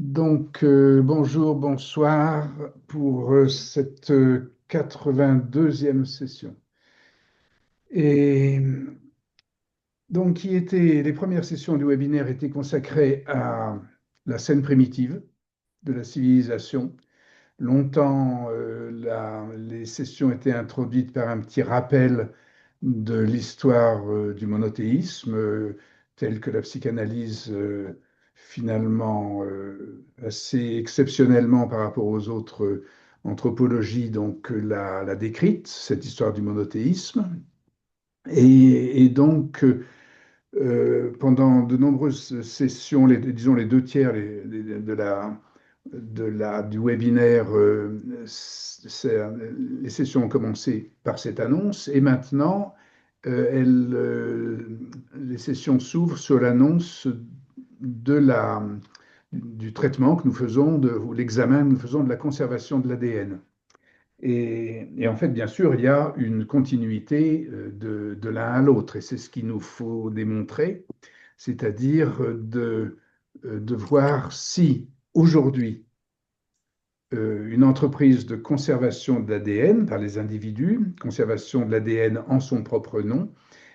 Bonjour, bonsoir pour cette 82e session. Et les premières sessions du webinaire étaient consacrées à la scène primitive de la civilisation. Longtemps, les sessions étaient introduites par un petit rappel de l'histoire du monothéisme, telle que la psychanalyse, finalement, assez exceptionnellement par rapport aux autres anthropologies, donc l'a décrite, cette histoire du monothéisme. Pendant de nombreuses sessions, disons les deux tiers du webinaire, les sessions ont commencé par cette annonce et maintenant, les sessions s'ouvrent sur l'annonce de du traitement que nous faisons, ou l'examen que nous faisons de la conservation de l'ADN. Et en fait, bien sûr, il y a une continuité de l'un à l'autre, et c'est ce qu'il nous faut démontrer, c'est-à-dire de voir si aujourd'hui, une entreprise de conservation de l'ADN par les individus, conservation de l'ADN en son propre nom,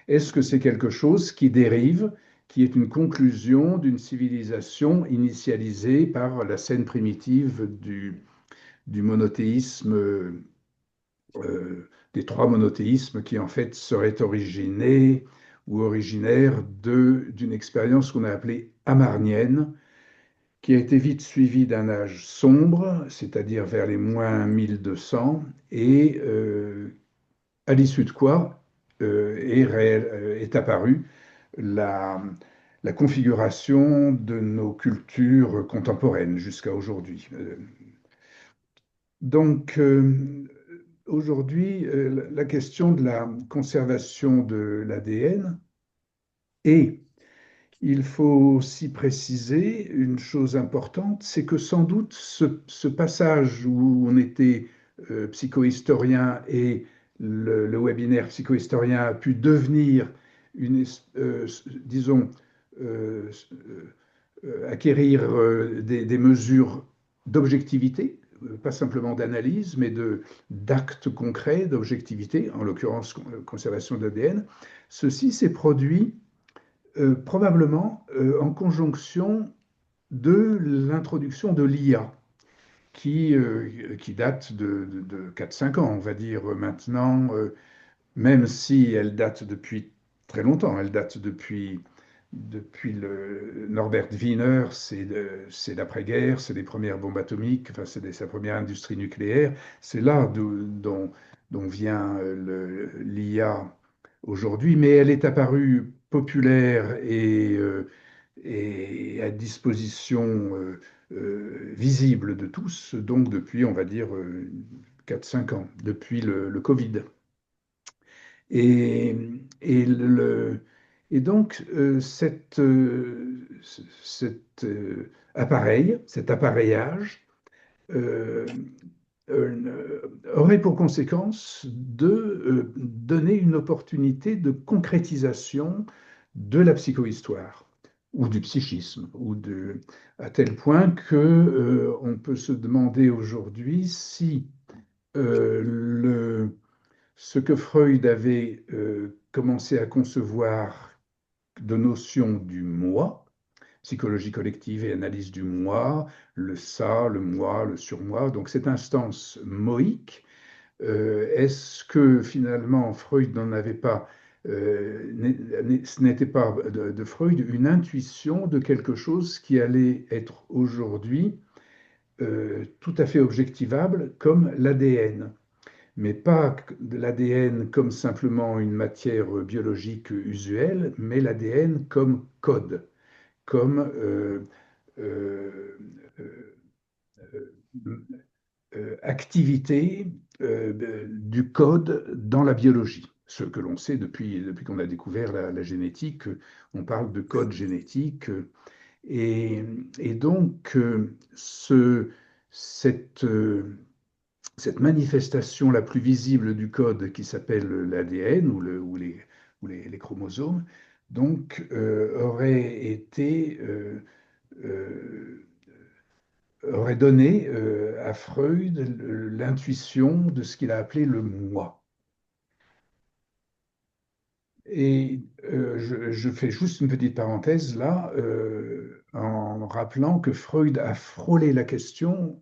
est-ce que c'est quelque chose qui dérive, qui est une conclusion d'une civilisation initialisée par la scène primitive du monothéisme, des trois monothéismes qui en fait seraient originés ou originaires d'une expérience qu'on a appelée amarnienne, qui a été vite suivie d'un âge sombre, c'est-à-dire vers les moins 1200, et à l'issue de quoi est apparue la, la configuration de nos cultures contemporaines jusqu'à aujourd'hui. Donc, aujourd'hui, la question de la conservation de l'ADN, et il faut aussi préciser une chose importante, c'est que sans doute ce passage où on était psychohistorien et le webinaire psychohistorien a pu devenir disons, euh, acquérir des mesures d'objectivité, pas simplement d'analyse, mais d'actes concrets d'objectivité, en l'occurrence conservation de l'ADN. Ceci s'est produit probablement en conjonction de l'introduction de l'IA, qui date de 4-5 ans, on va dire maintenant, même si elle date depuis très longtemps. Elle date depuis le Norbert Wiener, c'est l'après-guerre, c'est les premières bombes atomiques, enfin, sa première industrie nucléaire. C'est là dont vient l'IA aujourd'hui, mais elle est apparue populaire et à disposition visible de tous, donc depuis, on va dire, 4-5 ans, depuis le Covid. Et, et, le, et donc, cet appareillage euh, aurait pour conséquence de donner une opportunité de concrétisation de la psychohistoire ou du psychisme, à tel point que on peut se demander aujourd'hui si ce que Freud avait commencé à concevoir de notion du moi, psychologie collective et analyse du moi, le ça, le moi, le surmoi, donc cette instance moïque, est-ce que finalement Freud n'en avait pas, ce n'était pas de Freud une intuition de quelque chose qui allait être aujourd'hui tout à fait objectivable comme l'ADN, mais pas l'ADN comme simplement une matière biologique usuelle, mais l'ADN comme code, comme euh, euh, activité du code dans la biologie. Ce que l'on sait depuis qu'on a découvert la génétique, on parle de code génétique. Et, et donc, cette, cette manifestation la plus visible du code qui s'appelle l'ADN les chromosomes, donc aurait été aurait donné à Freud l'intuition de ce qu'il a appelé le moi. Et je fais juste une petite parenthèse là, en rappelant que Freud a frôlé la question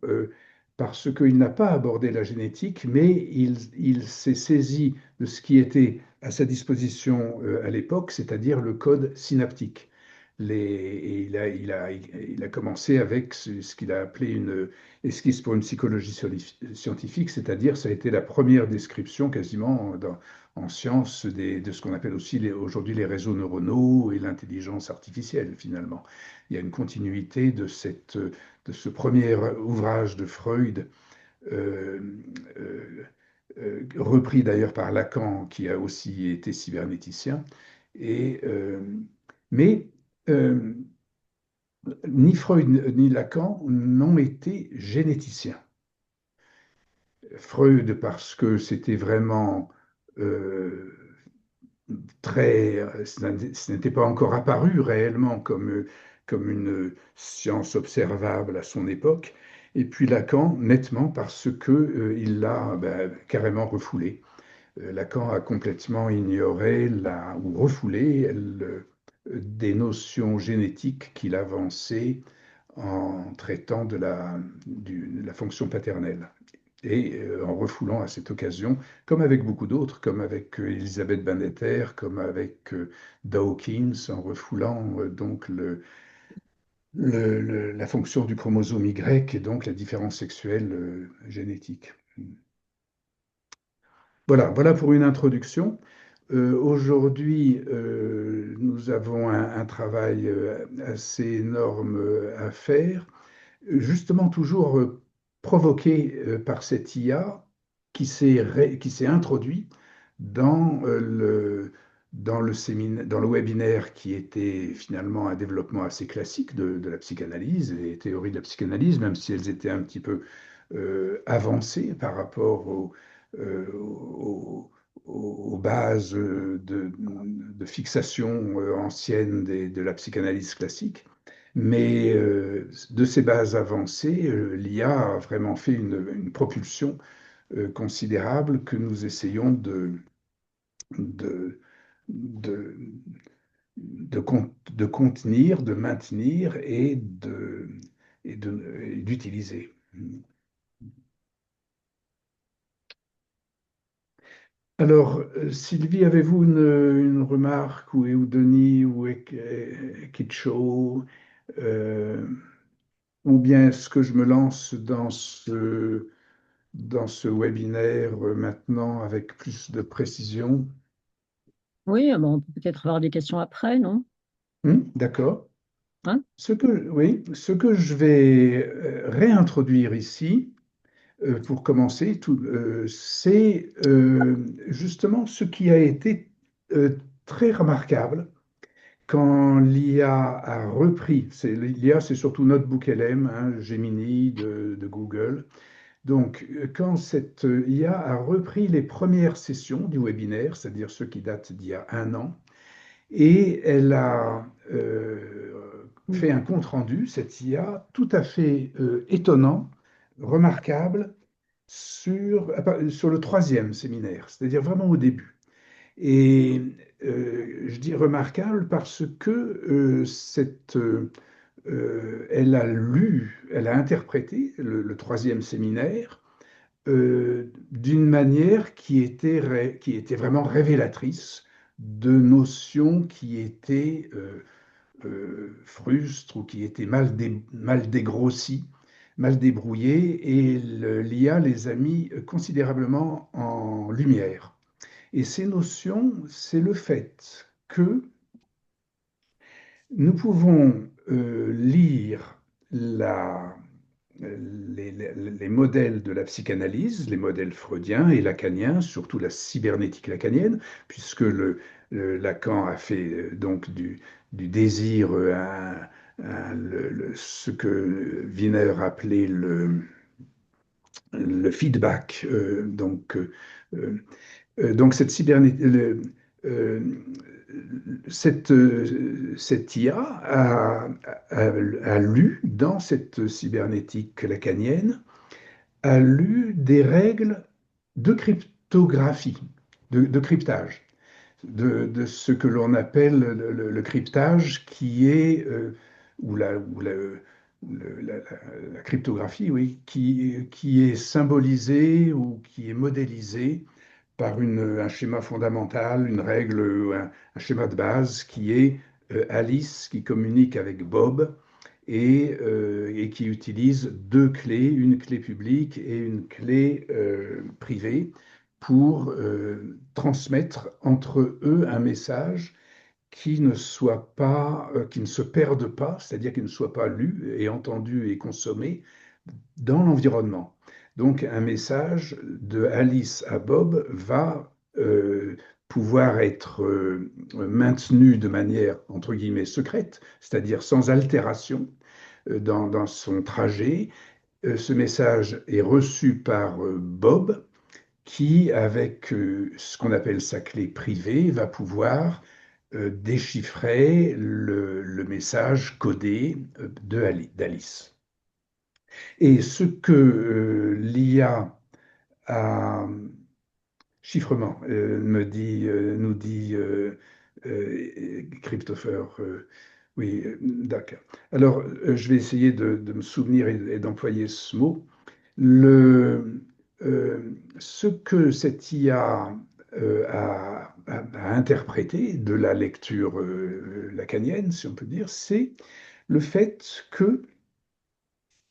parce qu'il n'a pas abordé la génétique, mais il s'est saisi de ce qui était à sa disposition à l'époque, c'est-à-dire le code synaptique. Et il a commencé avec ce qu'il a appelé une esquisse pour une psychologie scientifique, c'est-à-dire ça a été la première description quasiment en sciences de ce qu'on appelle aussi aujourd'hui les réseaux neuronaux et l'intelligence artificielle, finalement. Il y a une continuité de ce premier ouvrage de Freud, euh, euh, repris d'ailleurs par Lacan, qui a aussi été cybernéticien. Et, mais euh, ni Freud ni Lacan n'ont été généticiens. Freud, parce que c'était vraiment euh, ce n'était pas encore apparu réellement comme une science observable à son époque. Et puis Lacan, nettement, parce que, il l'a carrément refoulé. Lacan a complètement ignoré ou refoulé des notions génétiques qu'il avançait en traitant de la fonction paternelle et en refoulant à cette occasion, comme avec beaucoup d'autres, comme avec Elisabeth Badinter, comme avec Dawkins, en refoulant donc la fonction du chromosome Y et donc la différence sexuelle génétique. Voilà pour une introduction. Aujourd'hui, nous avons un travail assez énorme à faire, justement toujours provoqué par cette IA qui s'est introduit dans dans le webinaire qui était finalement un développement assez classique de la psychanalyse, les théories de la psychanalyse, même si elles étaient un petit peu avancées par rapport aux, aux bases de fixation anciennes de la psychanalyse classique. Mais de ces bases avancées, l'IA a vraiment fait une propulsion considérable que nous essayons de, de, de contenir, de maintenir et d'utiliser. Alors, Sylvie, avez-vous une remarque ou Denis ou Kitcho, euh, ou bien est-ce que je me lance dans ce webinaire maintenant avec plus de précision? Oui, bon, on peut peut-être avoir des questions après, non? D'accord. Hein. Oui, ce que je vais réintroduire ici, pour commencer, c'est justement ce qui a été très remarquable quand l'IA a repris. L'IA, c'est surtout NotebookLM, hein, Gemini de Google. Donc, quand cette IA a repris les premières sessions du webinaire, c'est-à-dire ceux qui datent d'il y a un an, et elle a fait un compte-rendu, cette IA, tout à fait étonnant, remarquable, sur le troisième séminaire, c'est-à-dire vraiment au début. Et je dis remarquable parce que elle a lu, elle a interprété le troisième séminaire d'une manière qui était vraiment révélatrice de notions qui étaient frustres ou qui étaient mal dégrossies, mal débrouillées, et l'IA les a mis considérablement en lumière. Et ces notions, c'est le fait que nous pouvons lire la, les modèles de la psychanalyse, les modèles freudiens et lacaniens, surtout la cybernétique lacanienne, puisque Lacan a fait donc du désir ce que Wiener appelait le feedback. Donc cette cybernétique, cette IA a lu dans cette cybernétique lacanienne, a lu des règles de cryptographie, de cryptage, de ce que l'on appelle le cryptage qui est, ou la cryptographie, oui, qui est symbolisée ou qui est modélisée par un schéma fondamental, une règle, un schéma de base qui est Alice qui communique avec Bob et qui utilise deux clés, une clé publique et une clé privée pour transmettre entre eux un message qui ne soit pas, qui ne se perde pas, c'est-à-dire qui ne soit pas lu et entendu et consommé dans l'environnement. Donc un message de Alice à Bob va pouvoir être maintenu de manière, entre guillemets, secrète, c'est-à-dire sans altération dans son trajet. Ce message est reçu par Bob, qui, avec ce qu'on appelle sa clé privée, va pouvoir déchiffrer le message codé d'Alice. Et ce que l'IA à chiffrement nous dit Christopher. Oui, d'accord. Alors, je vais essayer de me souvenir et d'employer ce mot. Ce que cette IA a interprété de la lecture lacanienne, si on peut dire, c'est le fait que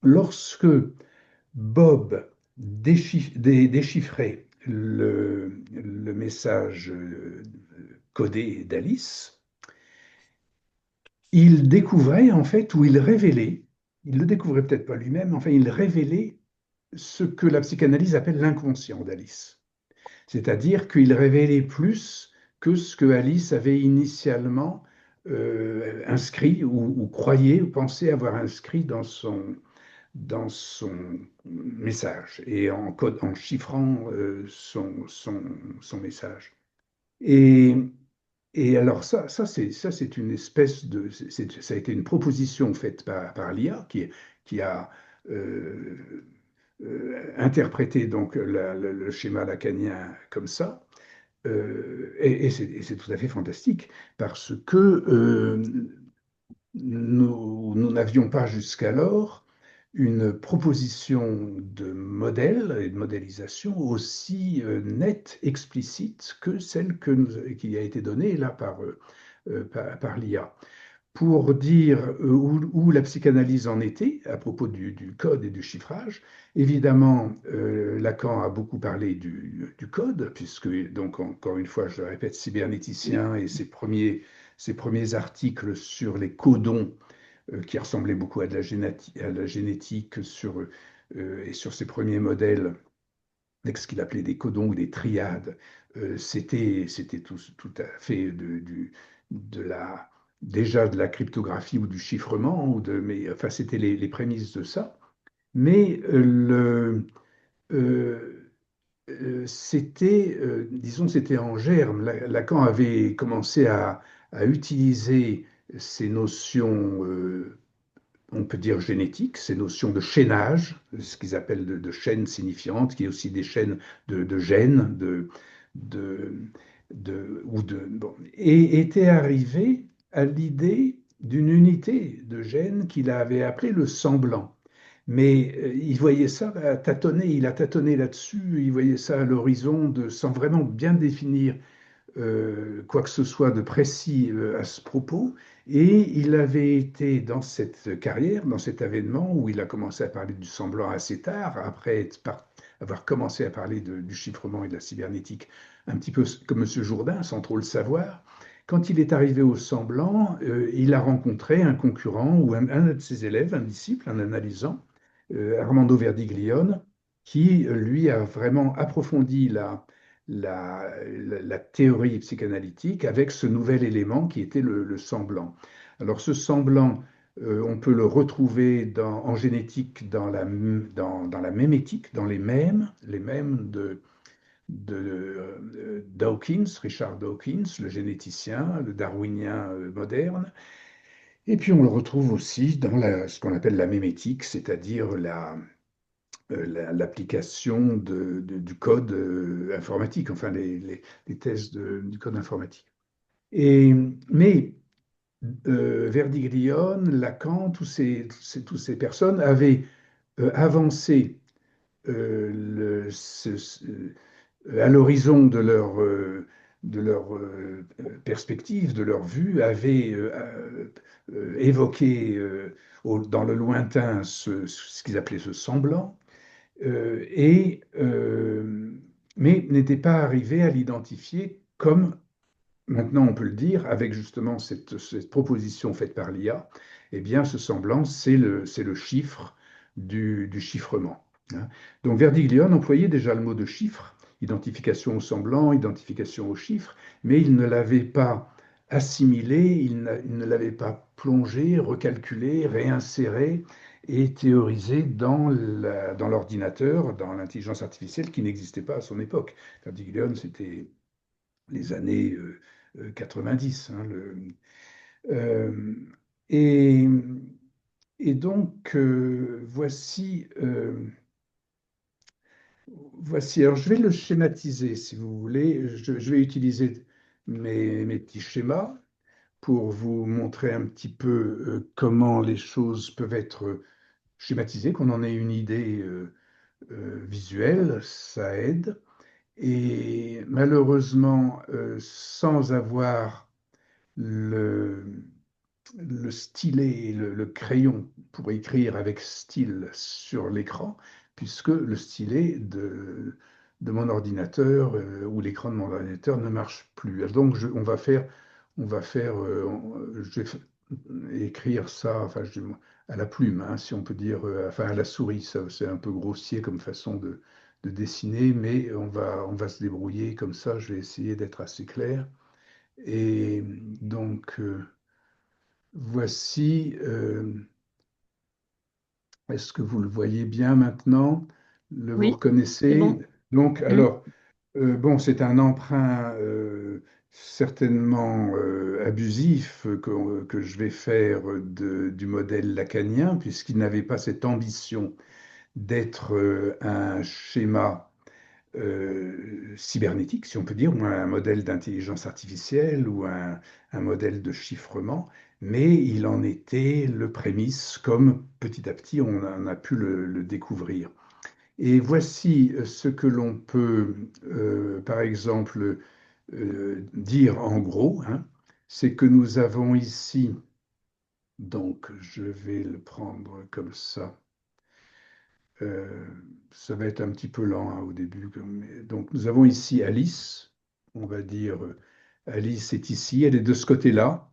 lorsque Bob déchiffrait le message codé d'Alice, il découvrait en fait, ou il révélait, il le découvrait peut-être pas lui-même, enfin il révélait ce que la psychanalyse appelle l'inconscient d'Alice. C'est-à-dire qu'il révélait plus que ce que Alice avait initialement inscrit ou croyait ou pensait avoir inscrit dans son message et en chiffrant son message. Et, et alors ça c'est une espèce ça a été une proposition faite par l'IA qui a interprété donc le schéma lacanien comme ça. Et c'est tout à fait fantastique parce que nous n'avions pas jusqu'alors une proposition de modèle et de modélisation aussi nette, explicite que celle qui a été donnée là par l'IA. Pour dire où la psychanalyse en était à propos du code et du chiffrage. Évidemment, Lacan a beaucoup parlé du code, puisque, donc, encore une fois, je le répète, cybernéticien et ses premiers articles sur les codons qui ressemblaient beaucoup à la génétique et sur ses premiers modèles avec ce qu'il appelait des codons ou des triades, c'était tout à fait de la, déjà de la cryptographie ou du chiffrement, mais enfin, c'était les prémices de ça. Mais euh, disons, c'était en germe. Lacan avait commencé à utiliser ces notions on peut dire génétique, ces notions de chaînage, ce qu'ils appellent de chaînes signifiantes, qui est aussi des chaînes de gènes, de, bon, et était arrivé à l'idée d'une unité de gènes qu'il avait appelée le semblant. Mais il voyait ça tâtonner, il a tâtonné là-dessus, il voyait ça à l'horizon sans vraiment bien définir quoi que ce soit de précis à ce propos. Et il avait été dans cette carrière, dans cet avènement où il a commencé à parler du semblant assez tard, après avoir commencé à parler du chiffrement et de la cybernétique, un petit peu comme M. Jourdain, sans trop le savoir. Quand il est arrivé au semblant, il a rencontré un concurrent ou un de ses élèves, un disciple, un analysant, Armando Verdiglione, qui, lui, a vraiment approfondi la théorie psychanalytique avec ce nouvel élément qui était le semblant. Alors ce semblant, on peut le retrouver en génétique dans la mémétique, dans les mèmes Dawkins, Richard Dawkins, le généticien, le darwinien moderne. Et puis on le retrouve aussi dans ce qu'on appelle la mémétique, c'est-à-dire l'application du code informatique, enfin les thèses du code informatique. Et, mais Verdiglione, Lacan, toutes ces personnes avaient avancé à l'horizon de leur perspective, de leur vue, avaient évoqué dans le lointain ce qu'ils appelaient ce semblant, et, mais n'étaient pas arrivés à l'identifier comme maintenant, on peut le dire, avec justement cette proposition faite par l'IA, eh bien, ce semblant, c'est le chiffre du chiffrement, hein. Donc, Verdiglione employait déjà le mot de chiffre, identification au semblant, identification au chiffre, mais il ne l'avait pas assimilé, il ne l'avait pas plongé, recalculé, réinséré et théorisé dans l'ordinateur, dans l'intelligence artificielle qui n'existait pas à son époque. Verdiglione, c'était les années 90, hein, euh, et, et, donc, voici, alors je vais le schématiser si vous voulez. Je vais utiliser mes petits schémas pour vous montrer un petit peu comment les choses peuvent être schématisées, qu'on en ait une idée visuelle, ça aide. Et malheureusement, sans avoir le, le stylet et le crayon pour écrire avec style sur l'écran, puisque le stylet de mon ordinateur ou l'écran de mon ordinateur ne marche plus. Donc, je vais écrire ça, enfin, à la plume, hein, si on peut dire, enfin à la souris. Ça, c'est un peu grossier comme façon de dessiner, mais on va se débrouiller comme ça. Je vais essayer d'être assez clair. Et donc, voici, est-ce que vous le voyez bien maintenant? Vous Oui, c'est reconnaissez? bon. Donc, Mm. alors, bon, c'est un emprunt certainement abusif que je vais faire du modèle lacanien, puisqu'il n'avait pas cette ambition d'être un schéma cybernétique, si on peut dire, ou un modèle d'intelligence artificielle ou un modèle de chiffrement, mais il en était le prémisse, comme petit à petit on en a pu le découvrir. Et voici ce que l'on peut, par exemple, dire en gros, hein, c'est que nous avons ici, donc je vais le prendre comme ça. Euh, Ça va être un petit peu lent hein, au début. Donc, nous avons ici Alice. On va dire Alice est ici, elle est de ce côté-là.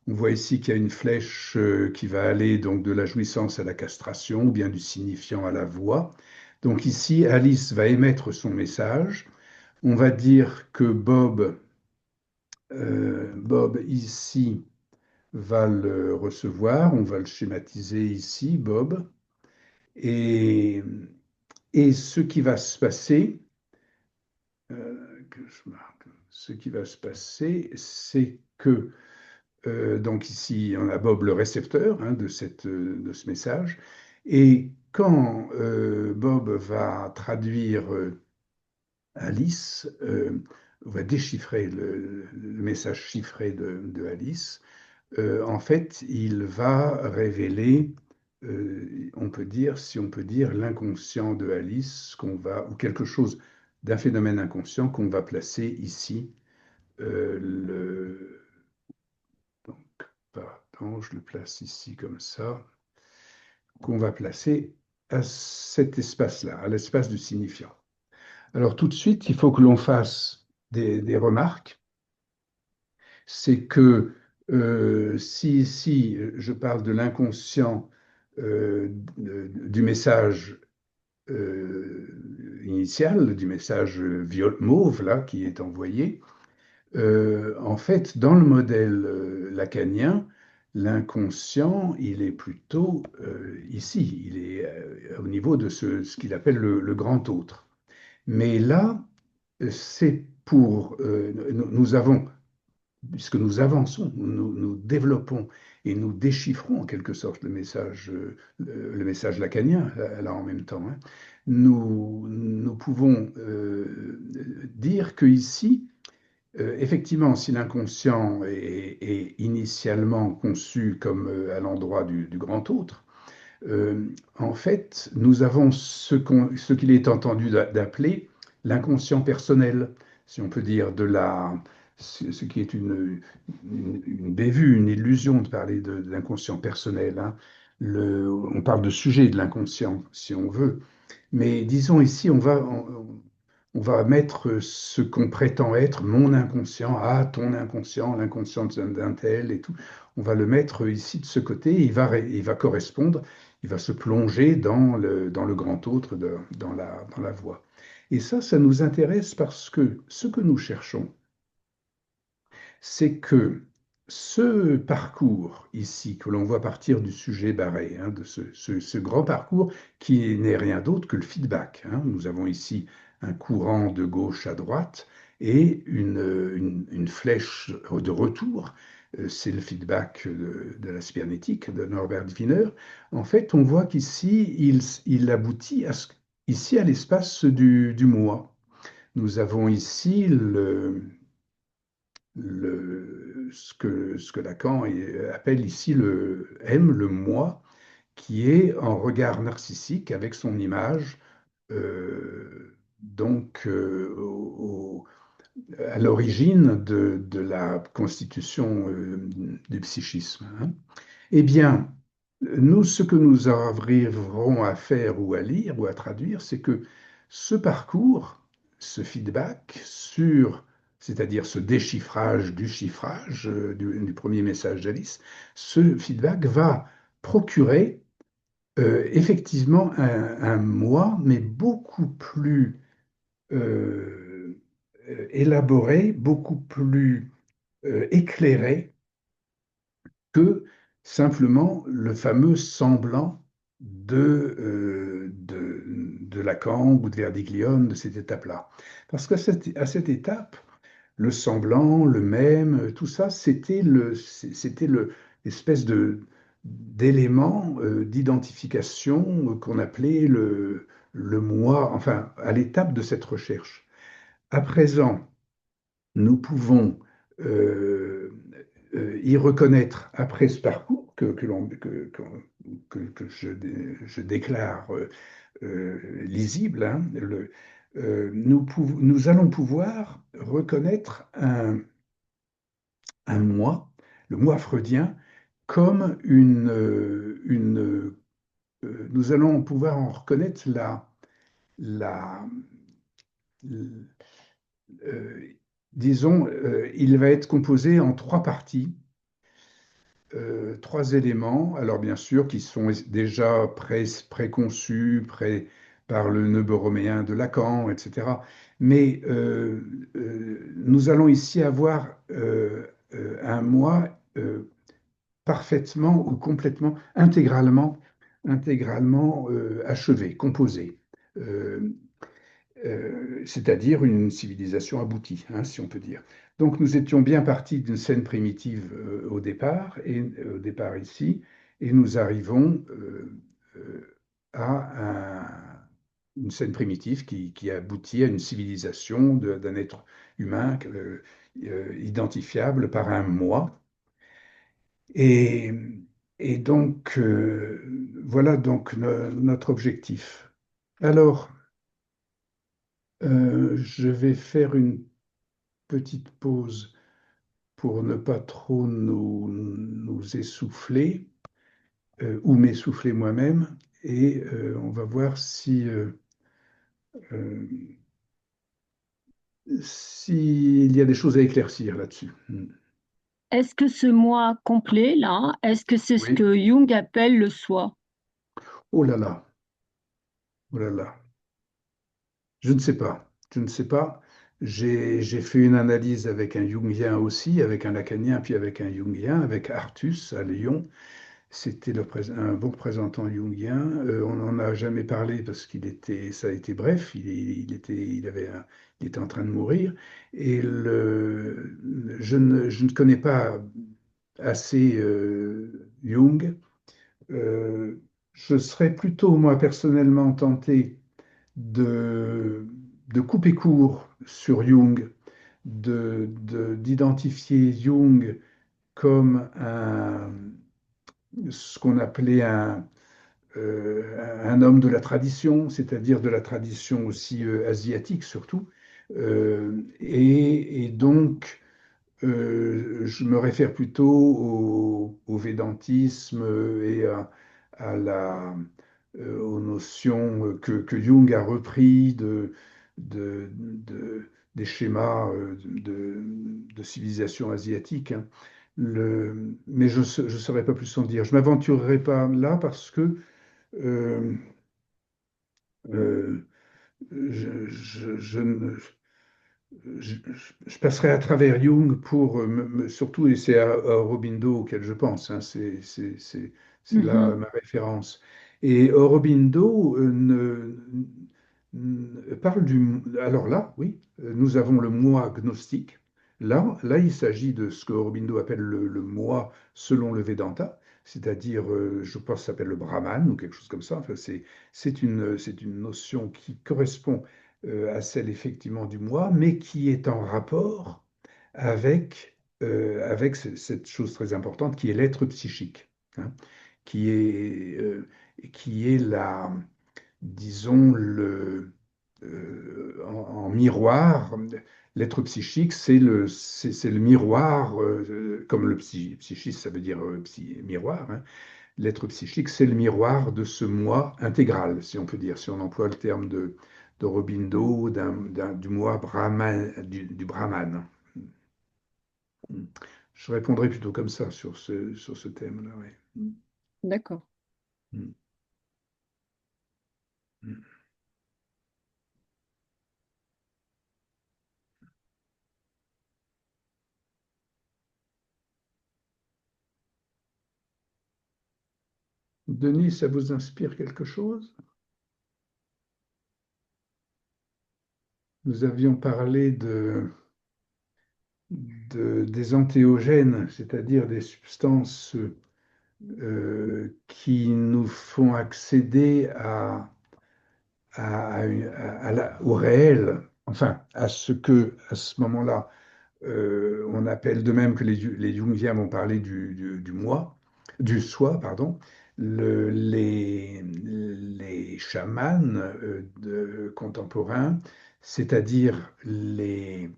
On voit ici qu'il y a une flèche qui va aller donc de la jouissance à la castration, ou bien du signifiant à la voix. Donc ici, Alice va émettre son message. On va dire que Bob ici va le recevoir. On va le schématiser ici, Bob. Et, et ce qui va se passer, que je marque, ce qui va se passer, c'est que, donc ici, on a Bob le récepteur hein, de ce message, et quand Bob va traduire Alice, va déchiffrer le message chiffré de Alice, en fait, il va révéler, on peut dire, si on peut dire, l'inconscient de Alice, ou quelque chose d'un phénomène inconscient qu'on va placer ici. euh, le, donc, pardon, je le place ici comme ça, qu'on va placer à cet espace-là, à l'espace du signifiant. Alors tout de suite, il faut que l'on fasse des remarques. C'est que si je parle de l'inconscient du message initial, du message mauve là, qui est envoyé, en fait, dans le modèle lacanien, l'inconscient, il est plutôt ici, il est au niveau de ce qu'il appelle le grand autre. Mais là, c'est pour, nous avons, puisque nous avançons, nous développons et nous déchiffrons en quelque sorte le message lacanien, là en même temps, hein. Nous pouvons dire que ici, effectivement, si l'inconscient est initialement conçu comme à l'endroit du grand autre, en fait, nous avons ce qu'il est entendu d'appeler l'inconscient personnel, si on peut dire, ce qui est une bévue, une illusion de parler de l'inconscient personnel, hein. On parle de sujet de l'inconscient, si on veut. Mais disons ici, on va mettre ce qu'on prétend être mon inconscient, ah, ton inconscient, l'inconscient d'un tel et tout. On va le mettre ici de ce côté, il va correspondre, il va se plonger dans le grand autre, dans la voie. Et ça nous intéresse parce que ce que nous cherchons, c'est que ce parcours ici, que l'on voit partir du sujet barré, hein, de ce grand parcours qui n'est rien d'autre que le feedback, hein. Nous avons ici un courant de gauche à droite et une flèche de retour. C'est le feedback de la cybernétique de Norbert Wiener. En fait, on voit qu'ici, il aboutit ici à l'espace du moi. Nous avons ici ce que Lacan appelle ici le M, le moi, qui est en regard narcissique avec son image, à l'origine de la constitution du psychisme, hein. Eh bien, nous, ce que nous arriverons à faire ou à lire ou à traduire, c'est que ce parcours, ce feedback c'est-à-dire ce déchiffrage du chiffrage du premier message d'Alice, ce feedback va procurer effectivement un moi, mais beaucoup plus élaboré, beaucoup plus éclairé que simplement le fameux semblant de Lacan ou de Verdiglione de cette étape-là. Parce qu'à cette étape, le semblant, le même, tout ça, c'était l'espèce d'élément d'identification qu'on appelait le moi, enfin, à l'étape de cette recherche. À présent, nous pouvons euh, y reconnaître, après ce parcours que je déclare lisible, hein, nous allons pouvoir reconnaître un moi, le moi freudien, comme nous allons pouvoir en reconnaître la, euh, disons, il va être composé en trois parties, trois éléments, alors bien sûr, qui sont déjà préconçus, par le nœud borroméen de Lacan, etc. Mais nous allons ici avoir un moi parfaitement ou complètement, intégralement achevé, composé. Euh, C'est-à-dire une civilisation aboutie, hein, si on peut dire. Donc nous étions bien partis d'une scène primitive au départ ici, et nous arrivons à une scène primitive qui aboutit à une civilisation d'un être humain identifiable par un moi. Et, et donc, voilà donc notre objectif. Alors, je vais faire une petite pause pour ne pas trop nous essouffler ou m'essouffler moi-même et on va voir euh, s'il y a des choses à éclaircir là-dessus. Est-ce que ce moi complet, là, est-ce que c'est ce Oui. que Jung appelle le soi? Oh là là, oh là là. Je ne sais pas. Je ne sais pas. J'ai fait une analyse avec un Jungien aussi, avec un Lacanien, puis avec un Jungien, avec Artus à Lyon. c'était un bon représentant jungien. On n'en a jamais parlé parce ça a été bref. Il était en train de mourir. Et je ne connais pas assez Jung. Euh, je serais plutôt, moi, personnellement, tenté de, de couper court sur Jung, d'identifier Jung comme ce qu'on appelait un homme de la tradition, c'est-à-dire de la tradition aussi asiatique surtout. Et donc, je me réfère plutôt au védantisme et aux notions que Jung a repris des schémas de civilisation asiatique, hein. Mais je ne saurais pas plus en dire. Je ne m'aventurerai pas là parce que euh, euh, je ne je passerai à travers Jung pour, surtout, et c'est à Aurobindo auquel je pense, hein, c'est là Mhm. ma référence. Et Aurobindo parle Alors là, oui, nous avons le moi gnostique. Là, il s'agit de ce que Aurobindo appelle le moi selon le Vedanta, c'est-à-dire, je pense, que ça s'appelle le Brahman ou quelque chose comme ça. Enfin, c'est une notion qui correspond à celle effectivement du moi, mais qui est en rapport avec cette chose très importante qui est l'être psychique, hein, qui est, euh, qui est disons, en miroir. L'être psychique, c'est le miroir, comme le psychisme, ça veut dire miroir, hein. L'être psychique, c'est le miroir de ce moi intégral, si on peut dire, si on emploie le terme de Robindo, du moi Brahman, du Brahman. Je répondrai plutôt comme ça sur ce thème-là. Oui. D'accord. Denis, ça vous inspire quelque chose? Nous avions parlé des antéogènes, c'est-à-dire des substances qui nous font accéder au réel, enfin à ce que, à ce moment-là, on appelle de même que les Jungiens vont parler du moi, du soi, pardon. Les chamans contemporains, c'est-à-dire les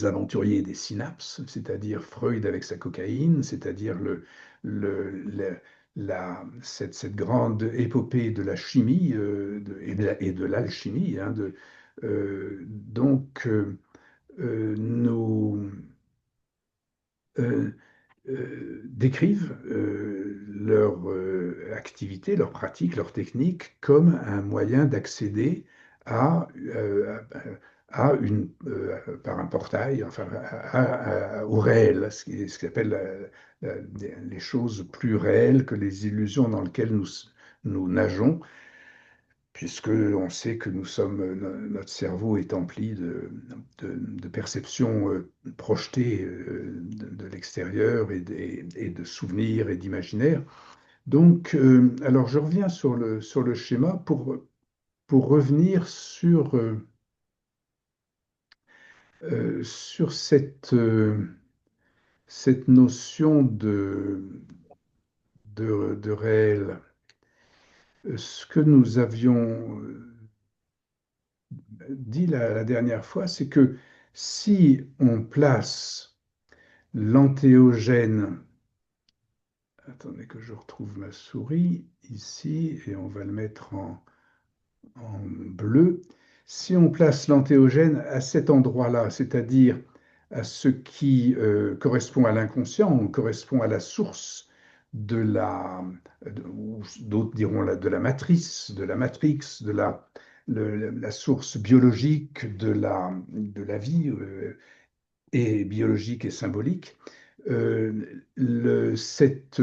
aventuriers des synapses, c'est-à-dire Freud avec sa cocaïne, c'est-à-dire cette grande épopée de la chimie et de l'alchimie, hein, nous euh, décrivent leur activité, leur pratique, leur technique comme un moyen d'accéder à, euh, par un portail, enfin, au réel, ce qui appelle les choses plus réelles que les illusions dans lesquelles nous nageons, puisque on sait que notre cerveau est empli de perceptions projetées de l'extérieur et de souvenirs et d'imaginaires. Donc, alors je reviens sur le schéma pour revenir sur cette notion de réel. Ce que nous avions dit la dernière fois, c'est que si on place l'antéogène, attendez que je retrouve ma souris ici, et on va le mettre en bleu, si on place l'antéogène à cet endroit-là, c'est-à-dire à ce qui correspond à l'inconscient, correspond à la source ou d'autres diront de la matrice, de la matrix, la source biologique de la vie, et biologique et symbolique, cette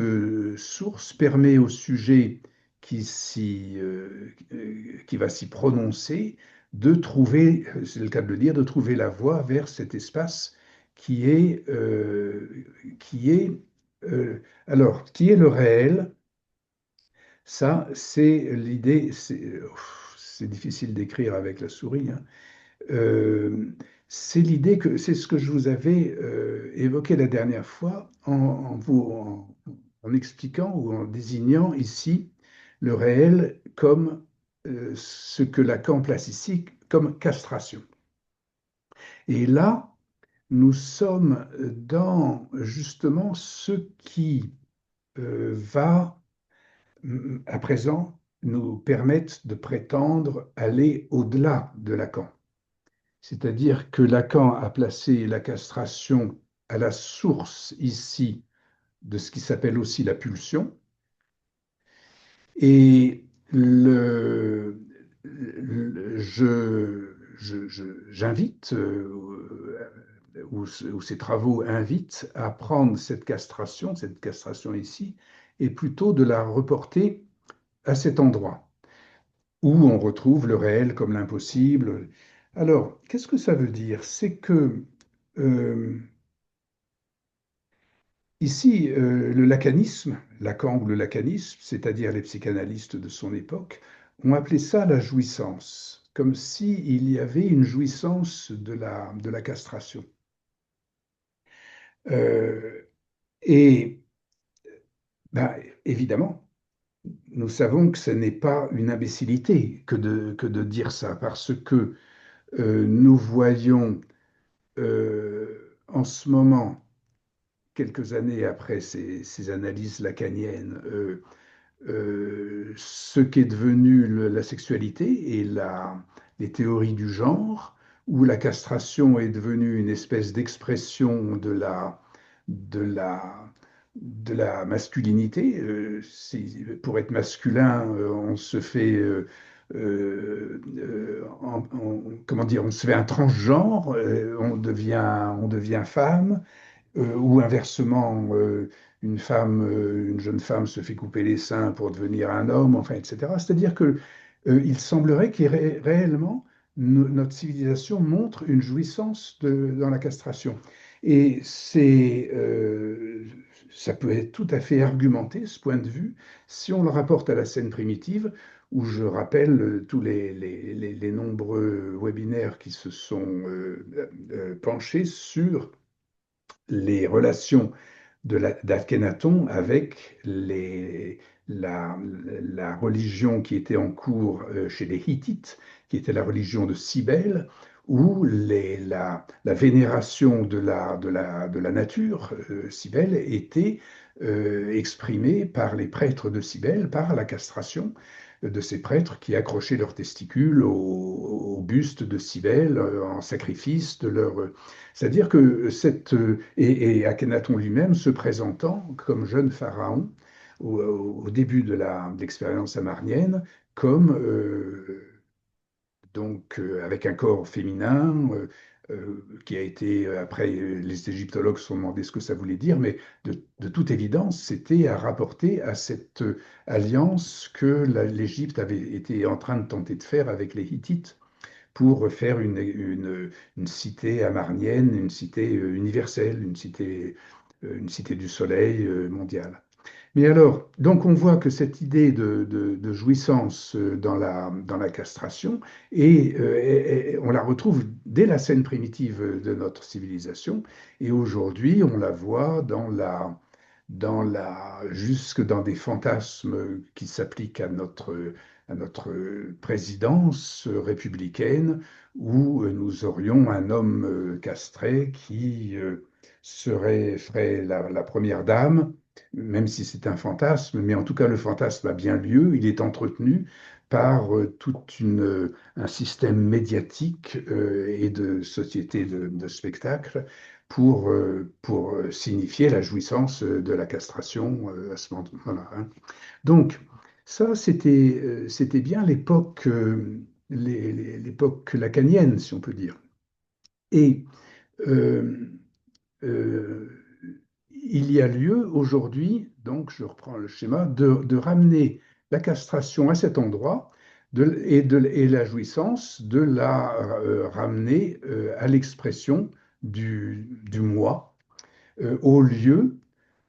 source permet au sujet qui va s'y prononcer de trouver, c'est le cas de le dire, de trouver la voie vers cet espace qui est, euh, qui est, qui est le réel. Ça, c'est l'idée, c'est difficile d'écrire avec la souris, hein. Euh, c'est l'idée que c'est ce que je vous avais évoqué la dernière fois en expliquant ou en désignant ici le réel comme ce que Lacan place ici comme castration. Et là, nous sommes dans justement ce qui va à présent nous permettre de prétendre aller au-delà de Lacan. C'est-à-dire que Lacan a placé la castration à la source ici de ce qui s'appelle aussi la pulsion. Et j'invite, ou ces travaux invitent à prendre cette castration ici, et plutôt de la reporter à cet endroit où on retrouve le réel comme l'impossible. Alors, qu'est-ce que ça veut dire? C'est que euh, ici, le lacanisme, Lacan ou le lacanisme, c'est-à-dire les psychanalystes de son époque, ont appelé ça la jouissance, comme s'il y avait une jouissance de la castration. Euh, et ben, évidemment, nous savons que ce n'est pas une imbécilité que de dire ça, parce que nous voyons en ce moment, quelques années après ces analyses lacaniennes, ce qu'est devenu la sexualité et les théories du genre, où la castration est devenue une espèce d'expression de la, de la masculinité. Pour être masculin, on se fait, comment dire, on se fait un transgenre, on devient femme ou inversement, une jeune femme se fait couper les seins pour devenir un homme, enfin, etc. C'est-à-dire que il semblerait que réellement notre civilisation montre une jouissance dans la castration. Et ça peut être tout à fait argumenté, ce point de vue, si on le rapporte à la scène primitive, où je rappelle tous les nombreux webinaires qui se sont penchés sur les relations d'Akhenaton avec la, la religion qui était en cours chez les Hittites, qui était la religion de Cybèle, où la vénération de la nature, Cybèle, était exprimée par les prêtres de Cybèle, par la castration de ces prêtres qui accrochaient leurs testicules au buste de Cybèle en sacrifice de leur, c'est-à-dire que et Akhenaton lui-même se présentant comme jeune pharaon au début de l'expérience amarnienne, comme avec un corps féminin qui a été, après, les égyptologues se sont demandé ce que ça voulait dire, mais de toute évidence, c'était à rapporter à cette alliance que l'Égypte avait été en train de tenter de faire avec les Hittites pour faire une cité amarnienne, une cité universelle, une cité du soleil mondiale. Mais alors, donc on voit que cette idée de jouissance dans la castration, on la retrouve dès la scène primitive de notre civilisation, et aujourd'hui on la voit jusque dans des fantasmes qui s'appliquent à notre présidence républicaine, où nous aurions un homme castré qui ferait la première dame, même si c'est un fantasme, mais en tout cas le fantasme a bien lieu, il est entretenu par un système médiatique et de société de spectacle pour signifier la jouissance de la castration à ce moment-là, hein. Donc, ça, c'était bien l'époque l'époque lacanienne, si on peut dire. Et euh, euh, il y a lieu aujourd'hui, donc je reprends le schéma, de ramener la castration à cet endroit et la jouissance de la ramener à l'expression du moi, au lieu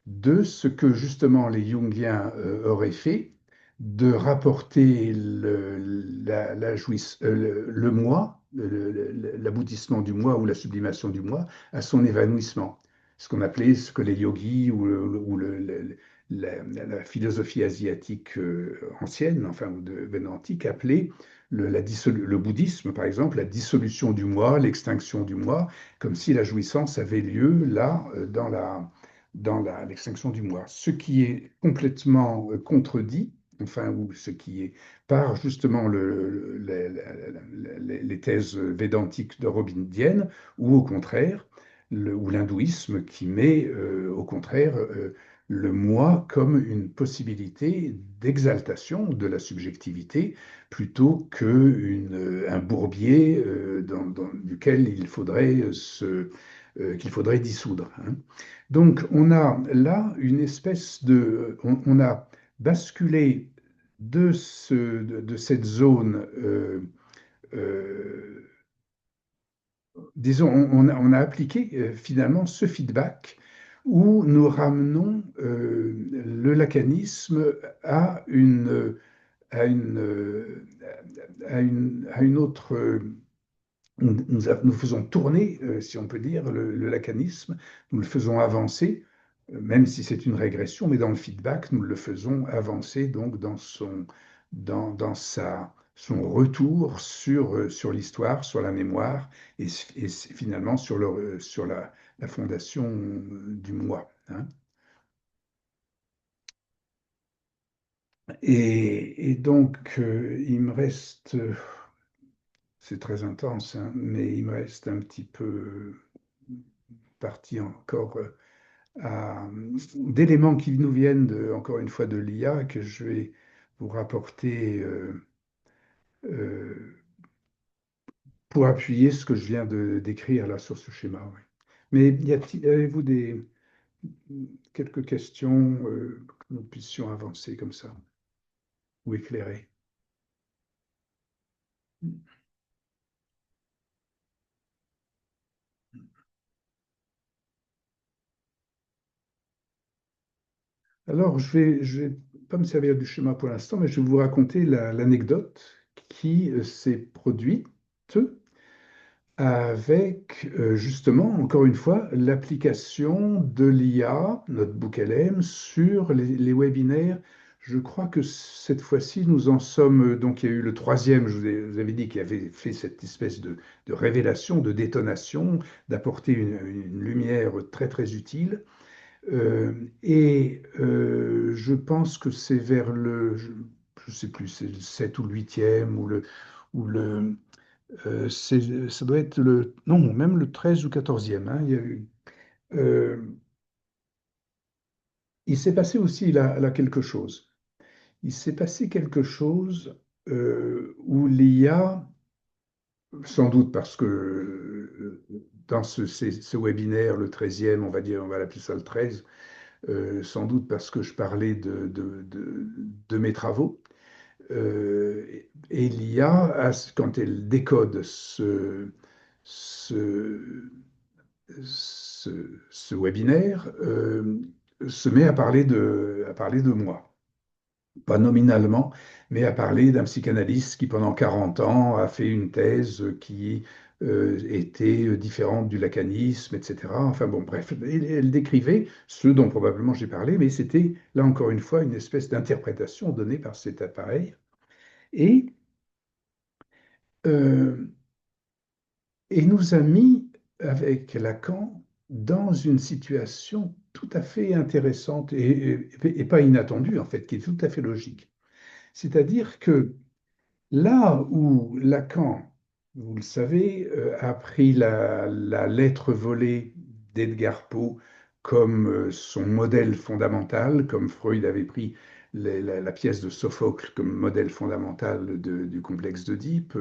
de ce que justement les Jungiens auraient fait, de rapporter le moi, l'aboutissement du moi ou la sublimation du moi à son évanouissement. Ce qu'on appelait, ce que les yogis ou la philosophie asiatique ancienne, enfin, ou de védantique, appelaient le bouddhisme, par exemple, la dissolution du moi, l'extinction du moi, comme si la jouissance avait lieu là, l'extinction du moi. Ce qui est complètement contredit, enfin, ou ce qui est par justement les thèses védantiques d'Aurobidienne, ou au contraire, ou l'hindouisme qui met au contraire le moi comme une possibilité d'exaltation de la subjectivité plutôt qu'un bourbier duquel qu'il faudrait dissoudre, hein. Donc, on a là une espèce on a basculé de cette zone, euh, disons, on a appliqué finalement ce feedback où nous ramenons le lacanisme à une, euh, à une autre nous faisons tourner, si on peut dire, le lacanisme, nous le faisons avancer, même si c'est une régression, mais dans le feedback, nous le faisons avancer donc son retour sur l'histoire, sur la mémoire et finalement sur la fondation du moi, hein. Et donc, il me reste, c'est très intense, hein, mais il me reste un petit peu partie encore d'éléments qui nous viennent encore une fois de l'IA que je vais vous rapporter euh, pour appuyer ce que je viens de décrire là sur ce schéma. Ouais. Mais avez-vous quelques questions que nous puissions avancer comme ça ou éclairer? Alors, je vais pas me servir du schéma pour l'instant, mais je vais vous raconter l'anecdote qui s'est produite avec justement, encore une fois, l'application de l'IA, notre bouc LM, sur les webinaires. Je crois que cette fois-ci, nous en sommes, donc il y a eu le troisième, vous avais dit qu'il avait fait cette espèce de révélation, de détonation, d'apporter une lumière très très utile. Je pense que c'est vers je ne sais plus, c'est le 7 ou le 8e ou le, ça doit être non, même le 13 ou 14e, hein, euh, il s'est passé aussi là quelque chose. Il s'est passé quelque chose où l'IA, sans doute parce que dans ce webinaire, le 13e, on va dire, on va l'appeler ça le 13, sans doute parce que je parlais de mes travaux. Euh, et l'IA, quand elle décode ce, ce webinaire se met à parler de moi. Pas nominalement, mais à parler d'un psychanalyste qui, pendant 40 ans, a fait une thèse qui était différente du lacanisme, etc. Enfin bon, bref, elle décrivait ce dont probablement j'ai parlé, mais c'était, là encore une fois, une espèce d'interprétation donnée par cet appareil. Et euh, et nous a mis, avec Lacan, dans une situation tout à fait intéressante et pas inattendue, en fait, qui est tout à fait logique. C'est-à-dire que là où Lacan, vous le savez, a pris la lettre volée d'Edgar Poe comme son modèle fondamental, comme Freud avait pris la pièce de Sophocle comme modèle fondamental du complexe d'Oedipe,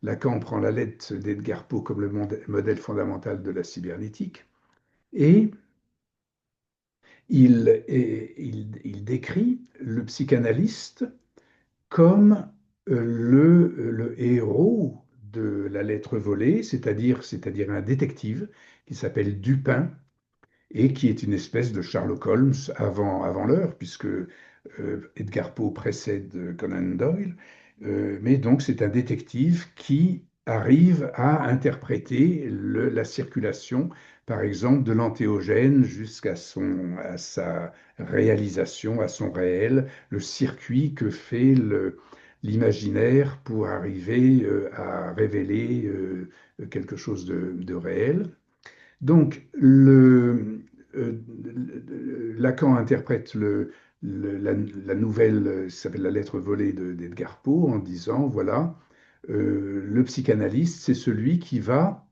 Lacan prend la lettre d'Edgar Poe comme le modèle fondamental de la cybernétique. Et il décrit le psychanalyste comme le héros de la lettre volée, c'est-à-dire un détective qui s'appelle Dupin et qui est une espèce de Sherlock Holmes avant l'heure, puisque Edgar Poe précède Conan Doyle. Mais donc c'est un détective qui arrive à interpréter la circulation, par exemple, de l'entéogène à sa réalisation, à son réel, le circuit que fait l'imaginaire pour arriver à révéler quelque chose de réel. Donc, Lacan interprète la nouvelle, qui s'appelle La lettre volée d'Edgar Poe, en disant, voilà, le psychanalyste, c'est celui qui va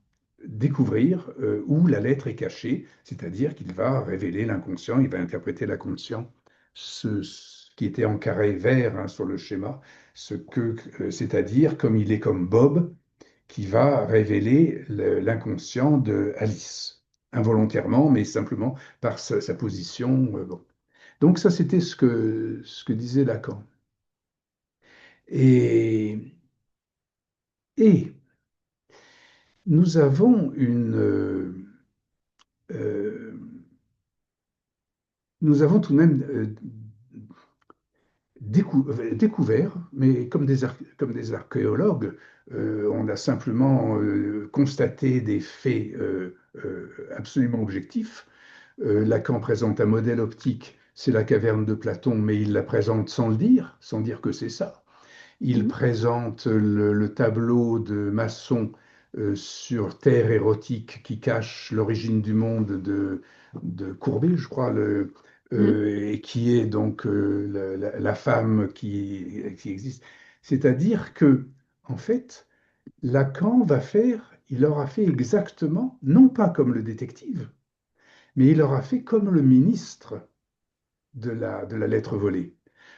découvrir où la lettre est cachée, c'est-à-dire qu'il va révéler l'inconscient, il va interpréter l'inconscient, ce qui était en carré vert hein, sur le schéma, c'est-à-dire comme il est comme Bob, qui va révéler l'inconscient de Alice, involontairement, mais simplement par sa position. Bon. Donc ça, c'était ce que disait Lacan. Et, et nous avons euh, nous avons tout de même découvert, mais comme des archéologues, on a simplement constaté des faits absolument objectifs. Lacan présente un modèle optique, c'est la caverne de Platon, mais il la présente sans dire que c'est ça. Il Mhm. présente le tableau de Masson sur Terre érotique qui cache l'origine du monde de Courbet, je crois, Mhm. et qui est donc la femme qui existe. C'est-à-dire que, en fait, Lacan il aura fait exactement, non pas comme le détective, mais il aura fait comme le ministre de la lettre volée.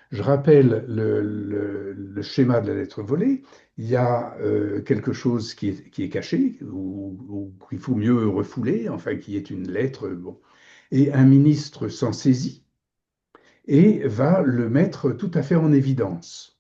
Je rappelle le schéma de la lettre volée. Il y a quelque chose qui est caché ou qu'il faut mieux refouler, enfin qui est une lettre. Bon. Et un ministre s'en saisit et va le mettre tout à fait en évidence.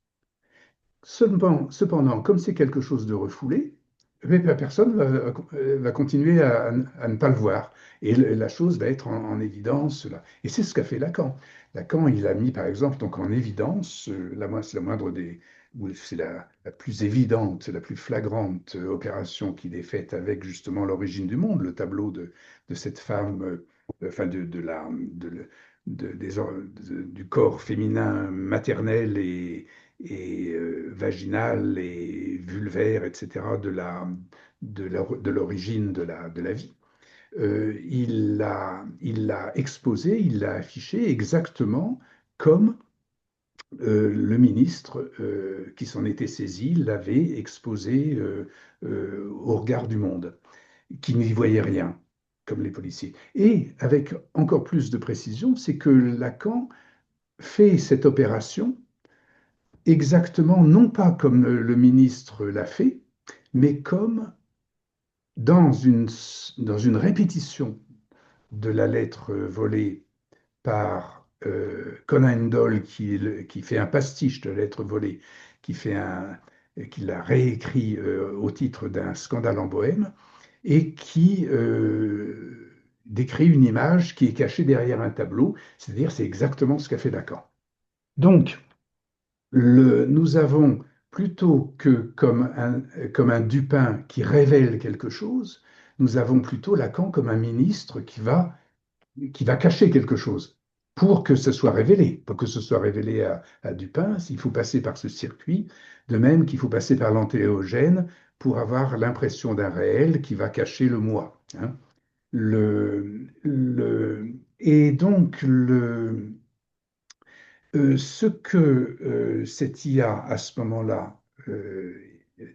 Cependant, comme c'est quelque chose de refoulé, la personne va continuer à ne pas le voir. Et la chose va être en évidence. Là. Et c'est ce qu'a fait Lacan. Lacan, il a mis, par exemple, donc en évidence, c'est la moindre des, ou c'est la plus évidente, c'est la plus flagrante opération qu'il ait faite avec justement l'origine du monde, le tableau de cette femme, enfin du corps féminin maternel et vaginal et vulvaire, etc., de l'origine de la vie. Il l'a exposé, il l'a affiché exactement comme le ministre qui s'en était saisi l'avait exposé au regard du monde, qui n'y voyait rien, comme les policiers. Et avec encore plus de précision, c'est que Lacan fait cette opération exactement, non pas comme le ministre l'a fait, mais comme dans une répétition de la lettre volée par Conan Doyle qui fait un pastiche de la lettre volée, qui l'a réécrit au titre d'un scandale en Bohème, et qui décrit une image qui est cachée derrière un tableau, c'est-à-dire c'est exactement ce qu'a fait Lacan. Donc, nous avons plutôt que comme un Dupin qui révèle quelque chose, nous avons plutôt Lacan comme un ministre qui va cacher quelque chose pour que ce soit révélé. Pour que ce soit révélé à Dupin, il faut passer par ce circuit, de même qu'il faut passer par l'antéogène pour avoir l'impression d'un réel qui va cacher le moi. Hein. Et donc, ce que cette IA, à ce moment-là,